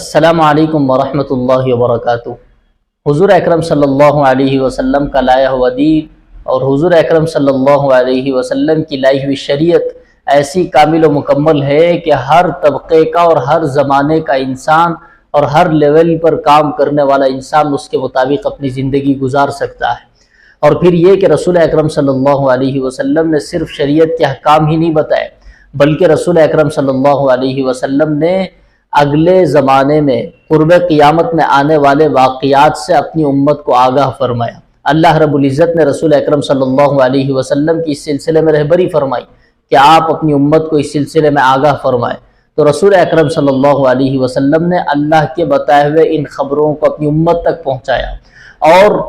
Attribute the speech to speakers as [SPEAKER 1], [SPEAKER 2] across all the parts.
[SPEAKER 1] السلام علیکم ورحمۃ اللہ وبرکاتہ۔ حضور اکرم صلی اللہ علیہ وسلم کا لایا ہوا دین اور حضور اکرم صلی اللہ علیہ وسلم کی لائی ہوئی شریعت ایسی کامل و مکمل ہے کہ ہر طبقے کا اور ہر زمانے کا انسان اور ہر لیول پر کام کرنے والا انسان اس کے مطابق اپنی زندگی گزار سکتا ہے۔ اور پھر یہ کہ رسول اکرم صلی اللہ علیہ وسلم نے صرف شریعت کے احکام ہی نہیں بتائے، بلکہ رسول اکرم صلی اللہ علیہ وسلم نے اگلے زمانے میں قرب قیامت میں آنے والے واقعات سے اپنی امت کو آگاہ فرمایا۔ اللہ رب العزت نے رسول اکرم صلی اللہ علیہ وسلم کی اس سلسلے میں رہبری فرمائی کہ آپ اپنی امت کو اس سلسلے میں آگاہ فرمائیں۔ تو رسول اکرم صلی اللہ علیہ وسلم نے اللہ کے بتائے ہوئے ان خبروں کو اپنی امت تک پہنچایا، اور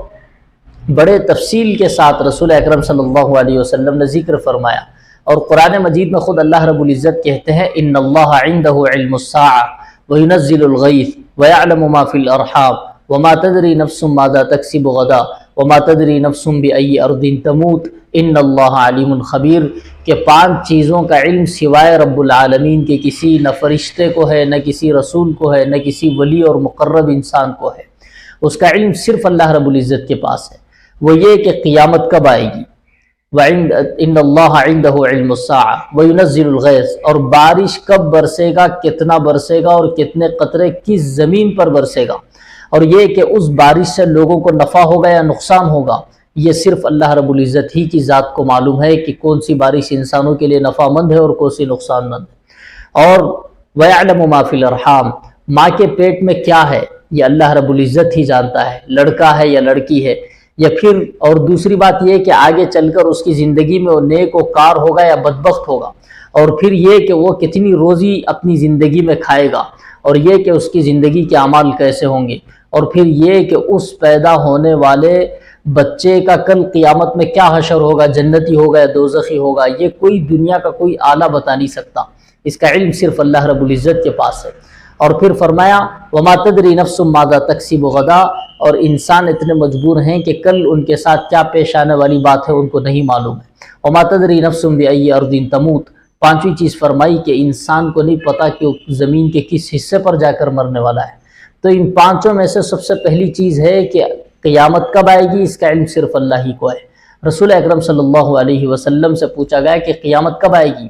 [SPEAKER 1] بڑے تفصیل کے ساتھ رسول اکرم صلی اللہ علیہ وسلم نے ذکر فرمایا۔ اور قرآن مجید میں خود اللہ رب العزت کہتے ہیں ان اللہ عندہ علم الساعۃ وینزل الغیث ویعلم ما فی الارحام وما تدری نفس ماذا تکسب غدا وما تدری نفس بأی ارض تموت ان اللہ علیم خبیر، کہ 5 چیزوں کا علم سوائے رب العالمین کے کسی نہ فرشتے کو ہے، نہ کسی رسول کو ہے، نہ کسی ولی اور مقرب انسان کو ہے۔ اس کا علم صرف اللہ رب العزت کے پاس ہے، وہ یہ کہ قیامت کب آئے گی، ان اللہ عندہ علم الساعۃ وینزل الغیث، اور بارش کب برسے گا، کتنا برسے گا اور کتنے قطرے کس زمین پر برسے گا، اور یہ کہ اس بارش سے لوگوں کو نفع ہوگا یا نقصان ہوگا، یہ صرف اللہ رب العزت ہی کی ذات کو معلوم ہے کہ کون سی بارش انسانوں کے لیے نفع مند ہے اور کون سی نقصان مند ہے۔ اور وَيَعْلَمُ مَا فِي الْأَرْحَامِ، ماں کے پیٹ میں کیا ہے یہ اللہ رب العزت ہی جانتا ہے، لڑکا ہے یا لڑکی ہے، یا پھر اور دوسری بات یہ کہ آگے چل کر اس کی زندگی میں وہ نیک و کار ہوگا یا بدبخت ہوگا، اور پھر یہ کہ وہ کتنی روزی اپنی زندگی میں کھائے گا، اور یہ کہ اس کی زندگی کے اعمال کیسے ہوں گے، اور پھر یہ کہ اس پیدا ہونے والے بچے کا کل قیامت میں کیا حشر ہوگا، جنتی ہوگا یا دوزخی ہوگا، یہ کوئی دنیا کا کوئی آلہ بتا نہیں سکتا، اس کا علم صرف اللہ رب العزت کے پاس ہے۔ اور پھر فرمایا وما تدری نفس ماذا تکسب غدا، اور انسان اتنے مجبور ہیں کہ کل ان کے ساتھ کیا پیش آنے والی بات ہے ان کو نہیں معلوم ہے۔ وما تدری نفس بأی ارض تموت، 5ویں چیز فرمائی کہ انسان کو نہیں پتا کہ وہ زمین کے کس حصے پر جا کر مرنے والا ہے۔ تو ان 5 میں سے سب سے پہلی چیز ہے کہ قیامت کب آئے گی، اس کا علم صرف اللہ ہی کو ہے۔ رسول اکرم صلی اللہ علیہ وسلم سے پوچھا گیا کہ قیامت کب آئے گی،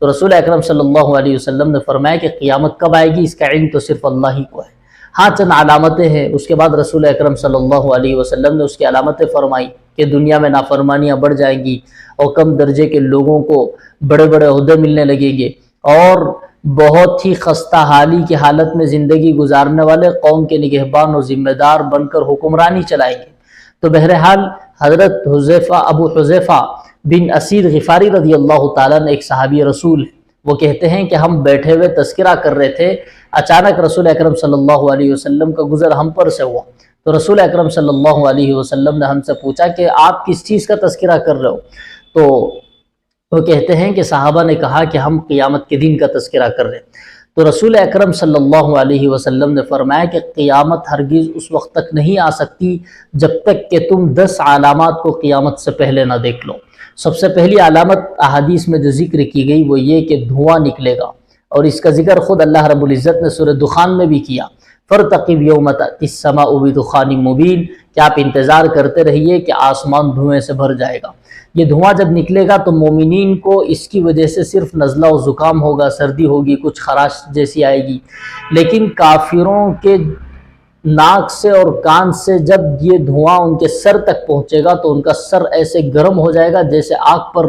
[SPEAKER 1] تو رسول اکرم صلی اللہ علیہ وسلم نے فرمایا کہ قیامت کب آئے گی اس کا علم تو صرف اللہ ہی کو ہے۔ ہاں چند علامتیں ہیں، اس کے بعد رسول اکرم صلی اللہ علیہ وسلم نے اس کی علامتیں فرمائی کہ دنیا میں نافرمانیاں بڑھ جائیں گی، اور کم درجے کے لوگوں کو بڑے بڑے عہدے ملنے لگیں گے، اور بہت ہی خستہ حالی کی حالت میں زندگی گزارنے والے قوم کے نگہبان اور ذمہ دار بن کر حکمرانی چلائیں گے۔ تو بہرحال حضرت ابو حذیفہ بن اسید غفاری رضی اللہ تعالیٰ نے، ایک صحابی رسول ہے، وہ کہتے ہیں کہ ہم بیٹھے ہوئے تذکرہ کر رہے تھے، اچانک رسول اکرم صلی اللہ علیہ وسلم کا گزر ہم پر سے ہوا، تو رسول اکرم صلی اللہ علیہ وسلم نے ہم سے پوچھا کہ آپ کس چیز کا تذکرہ کر رہے ہو، تو وہ کہتے ہیں کہ صحابہ نے کہا کہ ہم قیامت کے دن کا تذکرہ کر رہے ہیں۔ تو رسول اکرم صلی اللہ علیہ وسلم نے فرمایا کہ قیامت ہرگز اس وقت تک نہیں آ سکتی جب تک کہ تم 10 علامات کو قیامت سے پہلے نہ دیکھ لو۔ سب سے پہلی علامت احادیث میں جو ذکر کی گئی وہ یہ کہ دھواں نکلے گا، اور اس کا ذکر خود اللہ رب العزت نے سورہ دخان میں بھی کیا، فَارْتَقِبْ يَوْمَ تَأْتِي السَّمَاءُ بِدُخَانٍ مُبِينٍ، کہ آپ انتظار کرتے رہیے کہ آسمان دھوئیں سے بھر جائے گا۔ یہ دھواں جب نکلے گا تو مومنین کو اس کی وجہ سے صرف نزلہ و زکام ہوگا، سردی ہوگی، کچھ خراش جیسی آئے گی، لیکن کافروں کے ناک سے اور کان سے جب یہ دھواں ان کے سر تک پہنچے گا تو ان کا سر ایسے گرم ہو جائے گا جیسے آگ پر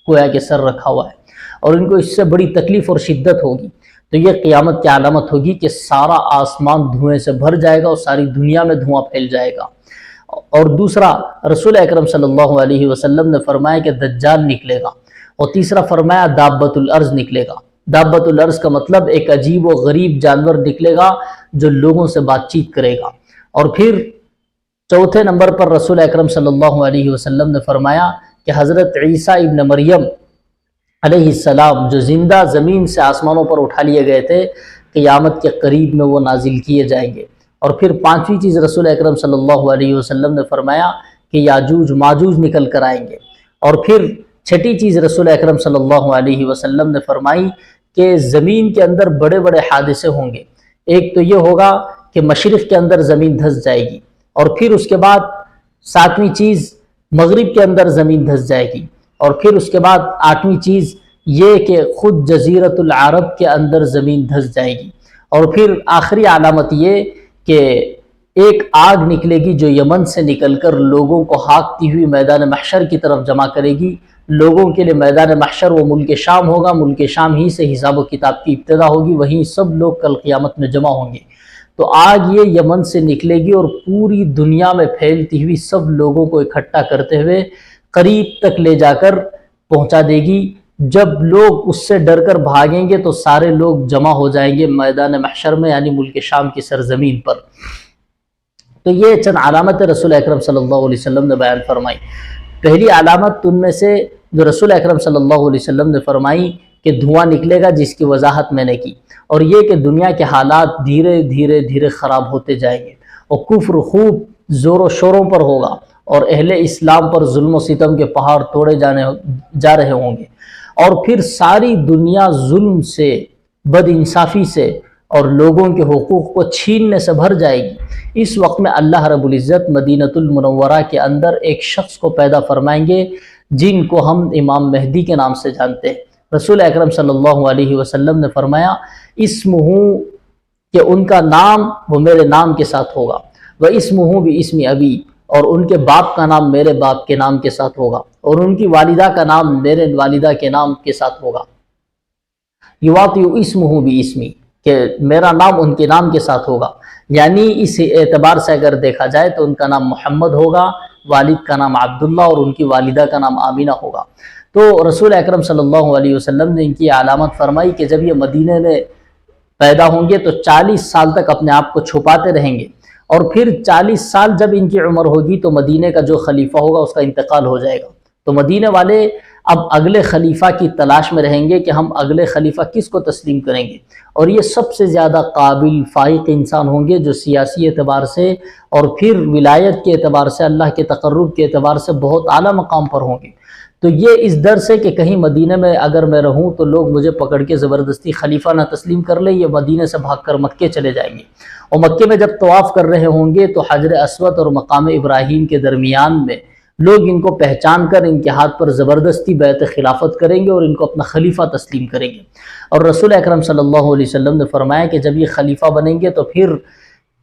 [SPEAKER 1] گویا کہ سر رکھا ہوا ہے، اور ان کو اس سے بڑی تکلیف اور شدت ہوگی۔ تو یہ قیامت کی علامت ہوگی کہ سارا آسمان دھوئیں سے بھر جائے گا اور ساری دنیا میں دھواں پھیل جائے گا۔ اور دوسرا، رسول اکرم صلی اللہ علیہ وسلم نے فرمایا کہ دجال نکلے گا، اور تیسرا فرمایا دابۃ الارض نکلے گا۔ دابۃ الارض کا مطلب ایک عجیب و غریب جانور نکلے گا جو لوگوں سے بات چیت کرے گا۔ اور پھر چوتھے نمبر پر رسول اکرم صلی اللہ علیہ وسلم نے فرمایا کہ حضرت عیسیٰ ابن مریم علیہ السلام جو زندہ زمین سے آسمانوں پر اٹھا لیے گئے تھے، قیامت کے قریب میں وہ نازل کیے جائیں گے۔ اور پھر 5ویں چیز رسول اکرم صلی اللہ علیہ وسلم نے فرمایا کہ یاجوج ماجوج نکل کر آئیں گے۔ اور پھر 6ٹھی چیز رسول اکرم صلی اللہ علیہ وسلم نے فرمائی کہ زمین کے اندر بڑے بڑے حادثے ہوں گے، ایک تو یہ ہوگا کہ مشرق کے اندر زمین دھس جائے گی، اور پھر اس کے بعد ساتویں چیز مغرب کے اندر زمین دھس جائے گی، اور پھر اس کے بعد آٹھویں چیز یہ کہ خود جزیرت العرب کے اندر زمین دھس جائے گی، اور پھر آخری علامت یہ کہ ایک آگ نکلے گی جو یمن سے نکل کر لوگوں کو ہانکتی ہوئی میدان محشر کی طرف جمع کرے گی۔ لوگوں کے لیے میدان محشر وہ ملک شام ہوگا، ملک شام ہی سے حساب و کتاب کی ابتدا ہوگی، وہیں سب لوگ کل قیامت میں جمع ہوں گے۔ تو آگ یہ یمن سے نکلے گی اور پوری دنیا میں پھیلتی ہوئی سب لوگوں کو اکٹھا کرتے ہوئے قریب تک لے جا کر پہنچا دے گی۔ جب لوگ اس سے ڈر کر بھاگیں گے تو سارے لوگ جمع ہو جائیں گے میدان محشر میں، یعنی ملک شام کی سرزمین پر۔ تو یہ چند علامت رسول اکرم صلی اللہ علیہ وسلم نے بیان فرمائی۔ پہلی علامت ان میں سے جو رسول اکرم صلی اللہ علیہ وسلم نے فرمائی کہ دھواں نکلے گا، جس کی وضاحت میں نے کی، اور یہ کہ دنیا کے حالات دھیرے دھیرے دھیرے خراب ہوتے جائیں گے، اور کفر خوب زور و شوروں پر ہوگا، اور اہل اسلام پر ظلم و ستم کے پہاڑ توڑے جا رہے ہوں گے، اور پھر ساری دنیا ظلم سے، بد انصافی سے اور لوگوں کے حقوق کو چھیننے سے بھر جائے گی۔ اس وقت میں اللہ رب العزت مدینۃ المنورہ کے اندر ایک شخص کو پیدا فرمائیں گے جن کو ہم امام مہدی کے نام سے جانتے ہیں۔ رسول اکرم صلی اللہ علیہ وسلم نے فرمایا اسمہ، کہ ان کا نام وہ میرے نام کے ساتھ ہوگا، واسمہ باسم ابی، اور ان کے باپ کا نام میرے باپ کے نام کے ساتھ ہوگا، اور ان کی والدہ کا نام میرے والدہ کے نام کے ساتھ ہوگا۔ یواطئ اسمہ باسمی، کہ میرا نام ان کے نام کے ساتھ ہوگا، یعنی اس اعتبار سے اگر دیکھا جائے تو ان کا نام محمد ہوگا، والد کا نام عبداللہ، اور ان کی والدہ کا نام آمینہ ہوگا۔ تو رسول اکرم صلی اللہ علیہ وسلم نے ان کی علامت فرمائی کہ جب یہ مدینے میں پیدا ہوں گے تو 40 سال تک اپنے آپ کو چھپاتے رہیں گے، اور پھر 40 سال جب ان کی عمر ہوگی تو مدینے کا جو خلیفہ ہوگا اس کا انتقال ہو جائے گا۔ تو مدینے والے اب اگلے خلیفہ کی تلاش میں رہیں گے کہ ہم اگلے خلیفہ کس کو تسلیم کریں گے، اور یہ سب سے زیادہ قابل فائق انسان ہوں گے جو سیاسی اعتبار سے اور پھر ولایت کے اعتبار سے، اللہ کے تقرب کے اعتبار سے بہت اعلیٰ مقام پر ہوں گے۔ تو یہ اس ڈر سے کہ کہیں مدینہ میں اگر میں رہوں تو لوگ مجھے پکڑ کے زبردستی خلیفہ نہ تسلیم کر لیں، یہ مدینہ سے بھاگ کر مکے چلے جائیں گے، اور مکے میں جب طواف کر رہے ہوں گے تو حجر اسود اور مقام ابراہیم کے درمیان میں لوگ ان کو پہچان کر ان کے ہاتھ پر زبردستی بیعت خلافت کریں گے اور ان کو اپنا خلیفہ تسلیم کریں گے۔ اور رسول اکرم صلی اللہ علیہ وسلم نے فرمایا کہ جب یہ خلیفہ بنیں گے تو پھر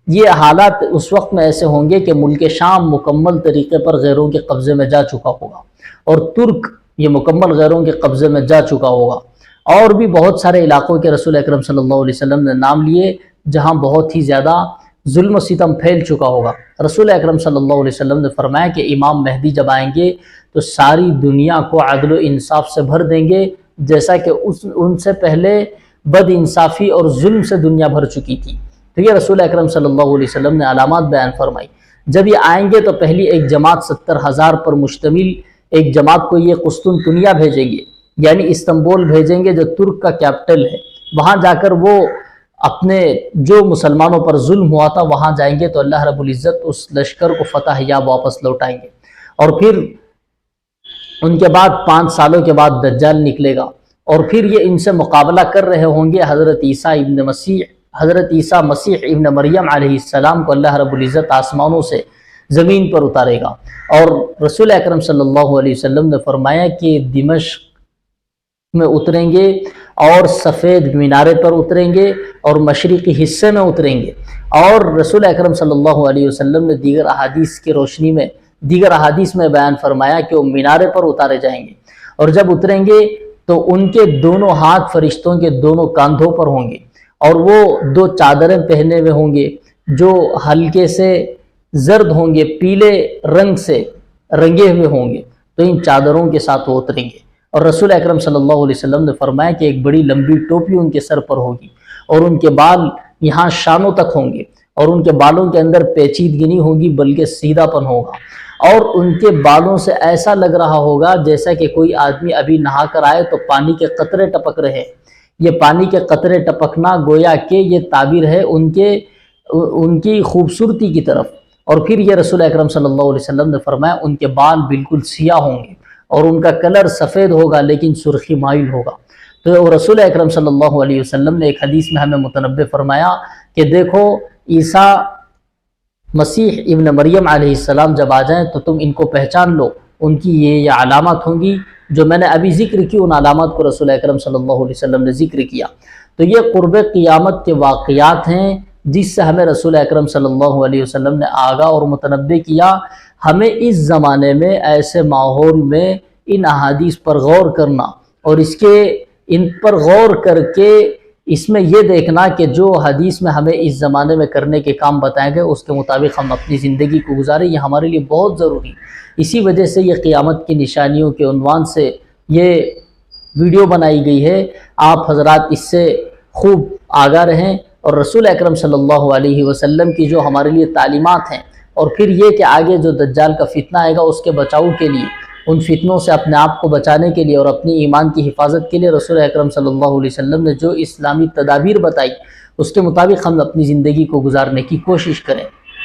[SPEAKER 1] یہ حالات اس وقت میں ایسے ہوں گے کہ ملک شام مکمل طریقے پر غیروں کے قبضے میں جا چکا ہوگا، اور ترک یہ مکمل غیروں کے قبضے میں جا چکا ہوگا، اور بھی بہت سارے علاقوں کے رسول اکرم صلی اللہ علیہ وسلم نے نام لیے جہاں بہت ہی زیادہ ظلم و ستم پھیل چکا ہوگا۔ رسول اکرم صلی اللہ علیہ وسلم نے فرمایا کہ امام مہدی جب آئیں گے تو ساری دنیا کو عدل و انصاف سے بھر دیں گے، جیسا کہ ان سے پہلے بد انصافی اور ظلم سے دنیا بھر چکی تھی۔ تو یہ رسول اکرم صلی اللہ علیہ وسلم نے علامات بیان فرمائی۔ جب یہ آئیں گے تو پہلی ایک جماعت 70,000 پر مشتمل ایک جماعت کو یہ قسطنطنیہ بھیجیں گے، یعنی استنبول بھیجیں گے جو ترک کا کیپٹل ہے، وہاں جا کر وہ اپنے جو مسلمانوں پر ظلم ہوا تھا وہاں جائیں گے تو اللہ رب العزت اس لشکر کو فتح یاب واپس لوٹائیں گے، اور پھر ان کے بعد 5 سالوں کے بعد دجال نکلے گا، اور پھر یہ ان سے مقابلہ کر رہے ہوں گے حضرت عیسیٰ مسیح ابن مریم علیہ السلام کو اللہ رب العزت آسمانوں سے زمین پر اتارے گا۔ اور رسول اکرم صلی اللہ علیہ وسلم نے فرمایا کہ دمشق میں اتریں گے اور سفید مینارے پر اتریں گے اور مشرقی حصے میں اتریں گے، اور رسول اکرم صلی اللہ علیہ وسلم نے دیگر احادیث کی روشنی میں دیگر احادیث میں بیان فرمایا کہ وہ مینارے پر اتارے جائیں گے، اور جب اتریں گے تو ان کے دونوں ہاتھ فرشتوں کے دونوں کاندھوں پر ہوں گے، اور وہ 2 چادریں پہنے ہوئے ہوں گے جو ہلکے سے زرد ہوں گے، پیلے رنگ سے رنگے ہوئے ہوں گے، تو ان چادروں کے ساتھ وہ اتریں گے۔ اور رسول اکرم صلی اللہ علیہ وسلم نے فرمایا کہ ایک بڑی لمبی ٹوپی ان کے سر پر ہوگی، اور ان کے بال یہاں شانوں تک ہوں گے، اور ان کے بالوں کے اندر پیچیدگی نہیں ہوگی بلکہ سیدھا پن ہوگا، اور ان کے بالوں سے ایسا لگ رہا ہوگا جیسا کہ کوئی آدمی ابھی نہا کر آئے تو پانی کے قطرے ٹپک رہے۔ یہ پانی کے قطرے ٹپکنا گویا کہ یہ تعبیر ہے ان کی خوبصورتی کی طرف۔ اور پھر یہ رسول اکرم صلی اللہ علیہ وسلم نے فرمایا ان کے بال بالکل سیاہ ہوں گے اور ان کا کلر سفید ہوگا لیکن سرخی مائل ہوگا۔ تو رسول اکرم صلی اللہ علیہ وسلم نے ایک حدیث میں ہمیں متنبہ فرمایا کہ دیکھو عیسیٰ مسیح ابن مریم علیہ السلام جب آ جائیں تو تم ان کو پہچان لو، ان کی یہ علامات ہوں گی جو میں نے ابھی ذکر کی، ان علامات کو رسول اکرم صلی اللہ علیہ وسلم نے ذکر کیا۔ تو یہ قرب قیامت کے واقعات ہیں جس سے ہمیں رسول اکرم صلی اللہ علیہ وسلم نے آگاہ اور متنبع کیا۔ ہمیں اس زمانے میں ایسے ماحول میں ان احادیث پر غور کرنا اور ان پر غور کر کے اس میں یہ دیکھنا کہ جو حدیث میں ہمیں اس زمانے میں کرنے کے کام بتائے گئے اس کے مطابق ہم اپنی زندگی کو گزاریں، یہ ہمارے لیے بہت ضروری۔ اسی وجہ سے یہ قیامت کی نشانیوں کے عنوان سے یہ ویڈیو بنائی گئی ہے۔ آپ حضرات اس سے خوب آگاہ رہیں اور رسول اکرم صلی اللہ علیہ وسلم کی جو ہمارے لیے تعلیمات ہیں، اور پھر یہ کہ آگے جو دجال کا فتنہ آئے گا اس کے بچاؤ کے لیے، ان فتنوں سے اپنے آپ کو بچانے کے لیے اور اپنی ایمان کی حفاظت کے لیے رسول اکرم صلی اللہ علیہ وسلم نے جو اسلامی تدابیر بتائی اس کے مطابق ہم اپنی زندگی کو گزارنے کی کوشش کریں۔